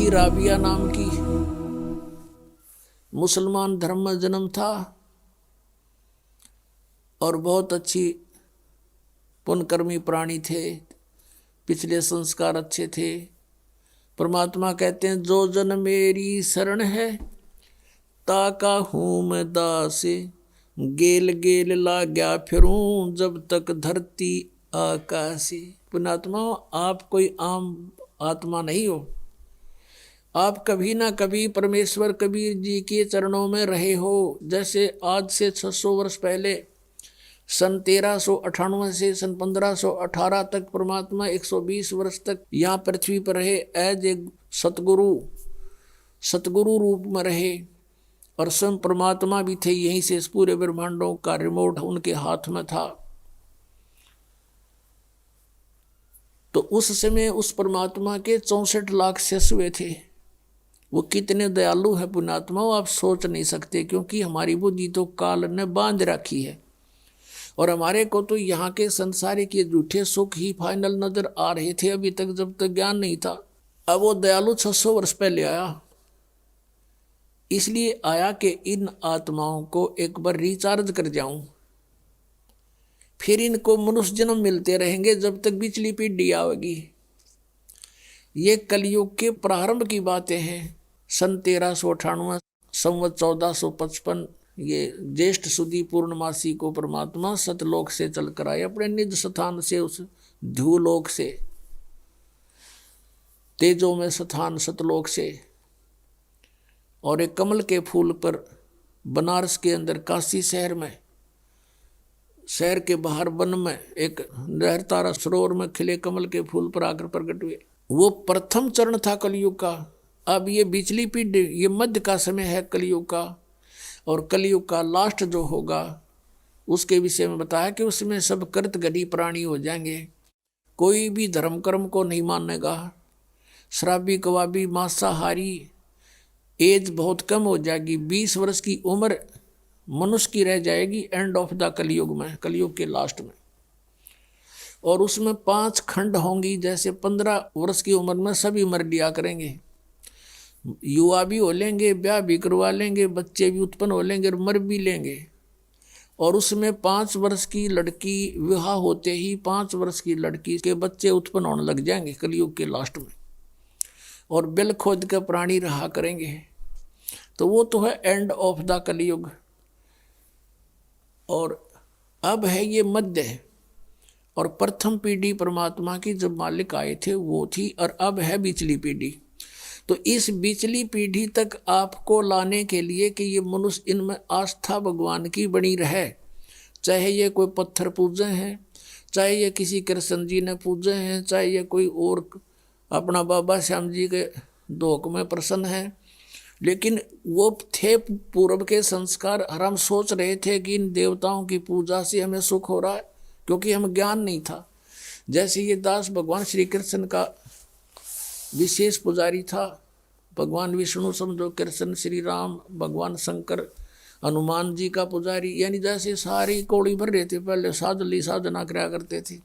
थी राबिया नाम की, मुसलमान धर्म में जन्म था और बहुत अच्छी पुण्यकर्मी प्राणी थे, पिछले संस्कार अच्छे थे। परमात्मा कहते हैं जो जन मेरी शरण है ताका हूँ मैं दास, गेल गेल ला गया फिरूं जब तक धरती आकाशी। पुण्यात्मा, आप कोई आम आत्मा नहीं हो, आप कभी ना कभी परमेश्वर कबीर जी के चरणों में रहे हो। जैसे आज से 600 वर्ष पहले सन 1398 से सन 1518 तक परमात्मा 120 वर्ष तक यहाँ पृथ्वी पर रहे, एज ए सतगुरु रूप में रहे, और स्वयं परमात्मा भी थे। यहीं से इस पूरे ब्रह्मांडों का रिमोट उनके हाथ में था। तो उस समय उस परमात्मा के 64 लाख शिष्य हुए थे। वो कितने दयालु है पुण्यात्मा, आप सोच नहीं सकते, क्योंकि हमारी बुद्धि तो काल ने बांध रखी है और हमारे को तो यहाँ के संसारिक के झूठे सुख ही फाइनल नजर आ रहे थे अभी तक, जब तक ज्ञान नहीं था। अब वो दयालु 600 वर्ष पहले आया, इसलिए आया कि इन आत्माओं को एक बार रिचार्ज कर जाऊं, फिर इनको मनुष्य जन्म मिलते रहेंगे जब तक पिछली पीढ़ी आएगी। ये कलयुग के प्रारंभ की बातें हैं। सन 1398 संवत 1455 ये ज्येष्ठ सुदी पूर्णमासी को परमात्मा सतलोक से चलकर आए, अपने निज स्थान से, उस ध्रुवलोक से, तेजों में स्थान सतलोक से, और एक कमल के फूल पर बनारस के अंदर काशी शहर में, शहर के बाहर वन में एक लहरतारा सरोवर में खिले कमल के फूल पर आकर प्रकट हुए। वो प्रथम चरण था कलयुग का। अब ये बिचली पीढ़ी, ये मध्य का समय है कलयुग का, और कलयुग का लास्ट जो होगा उसके विषय में बताया कि उसमें सब कृतघ्नी प्राणी हो जाएंगे। कोई भी धर्म कर्म को नहीं मानेगा, शराबी कबाबी मांसाहारी, एज बहुत कम हो जाएगी, 20 वर्ष की उम्र मनुष्य की रह जाएगी एंड ऑफ द कलयुग में, कलयुग के लास्ट में। और उसमें 5 खंड होंगी, जैसे 15 वर्ष की उम्र में सभी मर लिया करेंगे, युवा भी हो लेंगे, ब्याह भी करवा लेंगे, बच्चे भी उत्पन्न हो लेंगे और मर भी लेंगे। और उसमें 5 वर्ष की लड़की विवाह होते ही 5 वर्ष की लड़की के बच्चे उत्पन्न होने लग जाएंगे कलयुग के लास्ट में, और बिल खोद के प्राणी रहा करेंगे। तो वो तो है एंड ऑफ द कलयुग। और अब है ये मध्य, और प्रथम पीढ़ी परमात्मा की जब मालिक आए थे वो थी, और अब है बिचली पीढ़ी। तो इस बिचली पीढ़ी तक आपको लाने के लिए कि ये मनुष्य इनमें आस्था भगवान की बनी रहे, चाहे ये कोई पत्थर पूजे हैं, चाहे ये किसी कृष्ण जी ने पूजे हैं, चाहे ये कोई और अपना बाबा श्याम जी के धोख में प्रसन्न है, लेकिन वो थे पूर्व के संस्कार। और हम सोच रहे थे कि इन देवताओं की पूजा से हमें सुख हो रहा है, क्योंकि हमें ज्ञान नहीं था। जैसे ये दास भगवान श्री कृष्ण का विशेष पुजारी था, भगवान विष्णु समझो, कृष्ण श्री राम, भगवान शंकर, हनुमान जी का पुजारी, यानी जैसे सारी कौड़ी भर रहे थे। पहले साधली साधना कराया करते थे।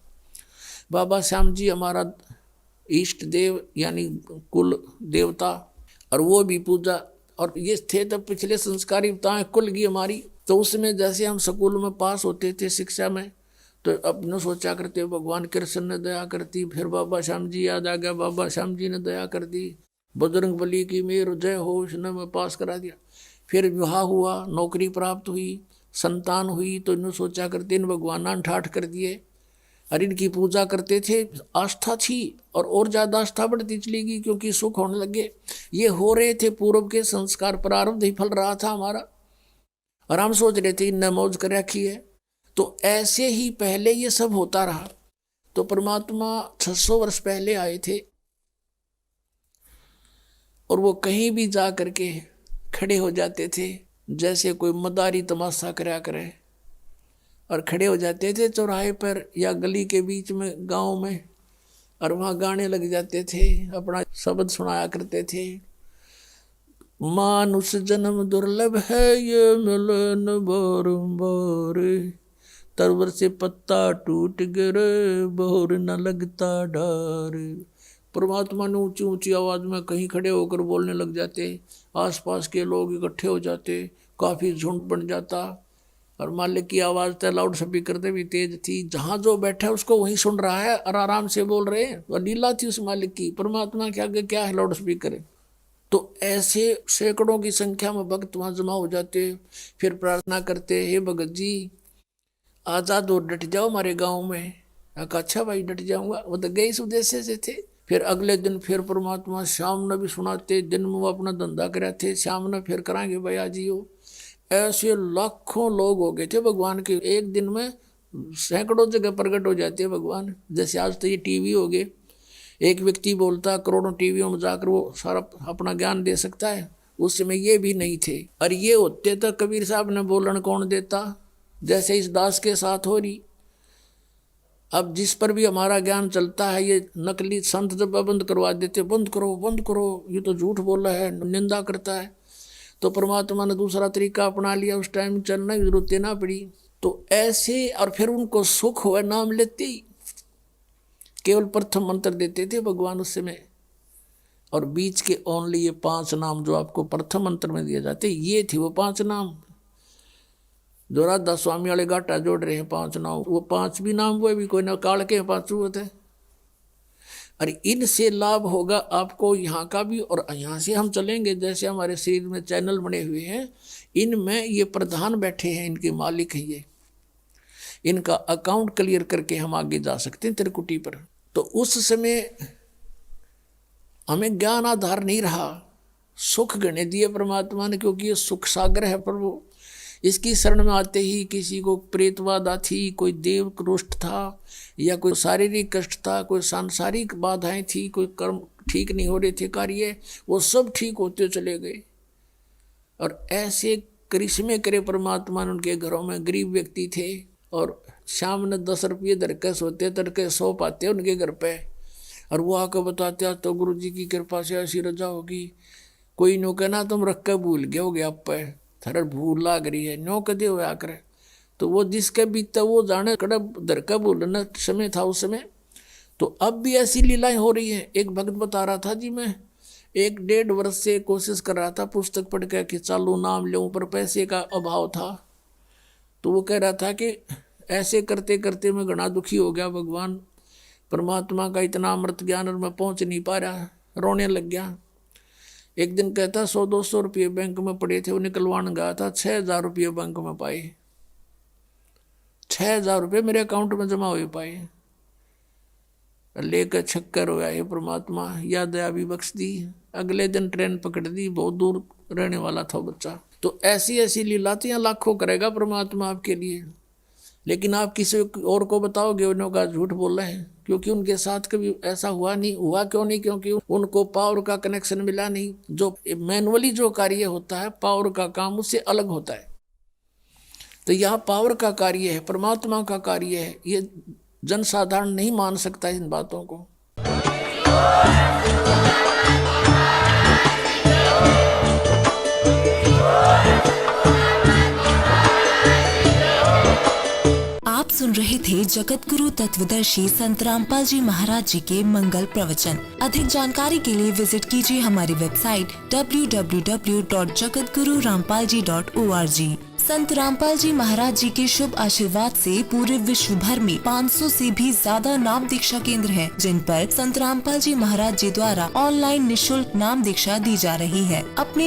बाबा श्याम जी हमारा इष्ट देव यानी कुल देवता, और वो भी पूजा। और ये थे तब पिछले संस्कारी बताएं कुल की हमारी। तो उसमें जैसे हम स्कूल में पास होते थे शिक्षा में, तो अपने सोचा करते भगवान कृष्ण ने दया करती, फिर बाबा श्याम जी याद आ गया, बाबा श्याम जी ने दया कर दी, बजरंग बली की मेर जय हो, उसने मैं पास करा दिया। फिर विवाह हुआ, नौकरी प्राप्त हुई, संतान हुई, तो इन्होंने सोचा करते इन भगवान ठाठ कर दिए, और इनकी पूजा करते थे। आस्था थी और ज़्यादा आस्था बढ़ती चली गई, क्योंकि सुख होने लगे। ये हो रहे थे पूर्व के संस्कार, प्रारब्ध ही फल रहा था हमारा, और हम सोच रहे थे इनने मौज कर रखी है। तो ऐसे ही पहले ये सब होता रहा। तो परमात्मा 600 वर्ष पहले आए थे, और वो कहीं भी जा करके खड़े हो जाते थे, जैसे कोई मदारी तमाशा कराया करे, और खड़े हो जाते थे चौराहे पर या गली के बीच में गांव में, और वहाँ गाने लग जाते थे, अपना शब्द सुनाया करते थे। मानुष जन्म दुर्लभ है ये मिलन बारंबार, तरवर से पत्ता टूट गिरे बोर न लगता डार, परमात्मा ने ऊंची ऊंची आवाज में कहीं खड़े होकर बोलने लग जाते, आसपास के लोग इकट्ठे हो जाते, काफी झुंड बन जाता। और मालिक की आवाज तो लाउड स्पीकर से भी तेज थी, जहां जो बैठा उसको वहीं सुन रहा है और आराम से बोल रहे हैं। और लीला थी उस मालिक की, परमात्मा के आगे क्या है लाउड स्पीकर है। तो ऐसे सैकड़ों की संख्या में भक्त वहां जमा हो जाते, फिर प्रार्थना करते, हे भगत जी आजाद और डट जाओ हमारे गांव में। अच्छा भाई डट जाऊंगा, वो तो गए इस उद्देश्य से थे। फिर अगले दिन फिर परमात्मा शाम ने भी सुनाते, दिन में वो अपना धंधा करे थे, शाम ने फिर कराएंगे भैया जी हो। ऐसे लाखों लोग हो गए थे भगवान के, एक दिन में सैकड़ों जगह प्रकट हो जाते हैं भगवान। जैसे आज तो ये टीवी हो गए, एक व्यक्ति बोलता करोड़ों टीवियों में जाकर वो सारा अपना ज्ञान दे सकता है। उस समय ये भी नहीं थे, और ये होते तो कबीर साहब ने बोलन कौन देता, जैसे इस दास के साथ हो रही। अब जिस पर भी हमारा ज्ञान चलता है, ये नकली संत जब बंद करवा देते, बंद करो बंद करो, ये तो झूठ बोला है, निंदा करता है। तो परमात्मा ने दूसरा तरीका अपना लिया, उस टाइम चलना की जरूरत ना पड़ी। तो ऐसे, और फिर उनको सुख हुआ नाम लेते ही, केवल प्रथम मंत्र देते थे भगवान उस समय, और बीच के ओनली ये 5 नाम जो आपको प्रथम मंत्र में दिए जाते, ये थे वो 5 नाम जो राधा स्वामी वाले घाटा जोड़ रहे हैं। 5 नाम, वो 5 भी नाम हुए भी कोई ना काल के 5 होते हैं। और इनसे लाभ होगा आपको यहाँ का भी, और यहाँ से हम चलेंगे जैसे हमारे शरीर में चैनल बने हुए हैं, इनमें ये प्रधान बैठे हैं, इनके मालिक हैं ये, इनका अकाउंट क्लियर करके हम आगे जा सकते हैं त्रिकुटी पर। तो उस समय हमें ज्ञान आधार नहीं रहा, सुख गणे दिए परमात्मा ने, क्योंकि ये सुख सागर है प्रभु। इसकी शरण में आते ही किसी को प्रेतबाधा थी, कोई देव रुष्ट था, या कोई शारीरिक कष्ट था, कोई सांसारिक बाधाएं थी, कोई कर्म ठीक नहीं हो रहे थे कार्य, वो सब ठीक होते चले गए। और ऐसे करिश्मे करे परमात्मा ने। उनके घरों में गरीब व्यक्ति थे, और शाम ने 10 रुपये धरके सोते, तड़के सो पाते उनके घर पे, और वो आकर बताते आज तो गुरु जी की कृपा से ऐसी रजा होगी। कोई नो कहना तुम रख के भूल गए हो गया, आप पे थर भूल लाग रही है, नो कदे हो आकर। तो वो जिसके बीता वो जाने, कड़ा धरका भूलना समय था उस समय। तो अब भी ऐसी लीलाएं हो रही है। एक भक्त बता रहा था जी, मैं 1-1.5 वर्ष से कोशिश कर रहा था पुस्तक पढ़ के कि चालू नाम लूँ, पर पैसे का अभाव था। तो वो कह रहा था कि ऐसे करते करते मैं घना दुखी हो गया, भगवान परमात्मा का इतना अमृत ज्ञान और मैं पहुंच नहीं पा रहा, रोने लग गया। एक दिन कहता 100-200 रुपये बैंक में पड़े थे, वो निकलवाने गया था, 6,000 रुपये बैंक में पाए। 6,000 रुपये मेरे अकाउंट में जमा हुए पाए। लेकर छक्कर हो ये परमात्मा, या दया भी बख्श दी। अगले दिन ट्रेन पकड़ दी, बहुत दूर रहने वाला था बच्चा। तो ऐसी ऐसी लीलातियाँ लाखों करेगा परमात्मा आपके लिए, लेकिन आप किसी और को बताओगे उन्होंने झूठ बोल रहे हैं, क्योंकि उनके साथ कभी ऐसा हुआ नहीं। हुआ क्यों नहीं? क्योंकि उनको पावर का कनेक्शन मिला नहीं। जो मैनुअली जो कार्य होता है, पावर का काम उससे अलग होता है। तो यहाँ पावर का कार्य है, परमात्मा का कार्य है, ये जनसाधारण नहीं मान सकता इन बातों को। आप सुन रहे थे जगत गुरु तत्वदर्शी संत रामपाल जी महाराज जी के मंगल प्रवचन। अधिक जानकारी के लिए विजिट कीजिए हमारी वेबसाइट www.jagatgururampalji.org। संत रामपाल जी महाराज जी के शुभ आशीर्वाद से पूरे विश्व भर में 500 से भी ज्यादा नाम दीक्षा केंद्र हैं, जिन पर संत रामपाल जी महाराज जी द्वारा ऑनलाइन निशुल्क नाम दीक्षा दी जा रही है। अपने